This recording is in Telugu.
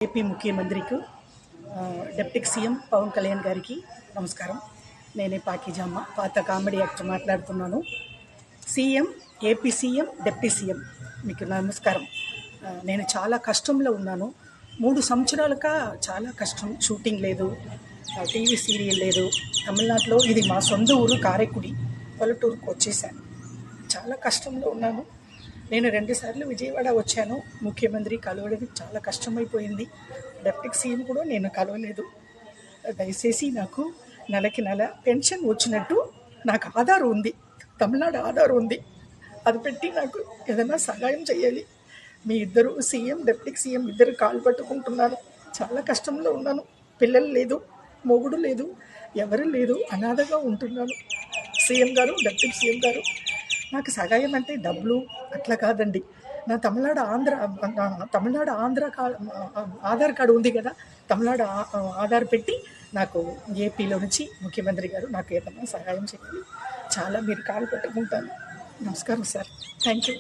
ఏపీ ముఖ్యమంత్రికి డిప్యూటీ సీఎం పవన్ కళ్యాణ్ గారికి నమస్కారం. నేనే పాకిజామ్మ, పాత కామెడీ యాక్టర్ మాట్లాడుతున్నాను. ఏపీ సీఎం, డిప్యూటీ సీఎం మీకు నమస్కారం. నేను చాలా కష్టంలో ఉన్నాను. 3 సంవత్సరాలుగా చాలా కష్టం. షూటింగ్ లేదు, టీవీ సీరియల్ లేదు. తమిళనాడులో ఇది మా సొంత ఊరు కారైకుడి, పల్లెటూరుకు వచ్చేసాను. చాలా కష్టంలో ఉన్నాను. నేను 2 సార్లు విజయవాడ వచ్చాను. ముఖ్యమంత్రి కలవడానికి చాలా కష్టమైపోయింది. డిప్యూటీ సీఎం కూడా నేను కలవలేదు. దయచేసి నాకు నెలకి నెల పెన్షన్ వచ్చినట్టు నాకు ఆధార్ ఉంది, తమిళనాడు ఆధార్ ఉంది, అది పెట్టి నాకు ఏదైనా సహాయం చేయాలి. మీ ఇద్దరు సీఎం, డిప్యూటీ సీఎం ఇద్దరు కాలు పట్టుకుంటున్నాను. చాలా కష్టంలో ఉన్నాను. పిల్లలు లేదు, మొగుడు లేదు, ఎవరు లేదు, అనాథగా ఉంటున్నాను. సీఎం గారు, డిప్యూటీ సీఎం గారు, నాకు సహాయం అంటే డబ్బులు అట్లా కాదండి. నా తమిళనాడు ఆంధ్ర ఆధార్ కార్డు ఉంది కదా, తమిళనాడు ఆధార్ పెట్టి నాకు ఏపీలో నుంచి ముఖ్యమంత్రి గారు నాకు ఏదైనా సహాయం చేయాలి. చాలా మీరు కాలు పెట్టుకుంటాను. నమస్కారం సార్, థ్యాంక్ యూ.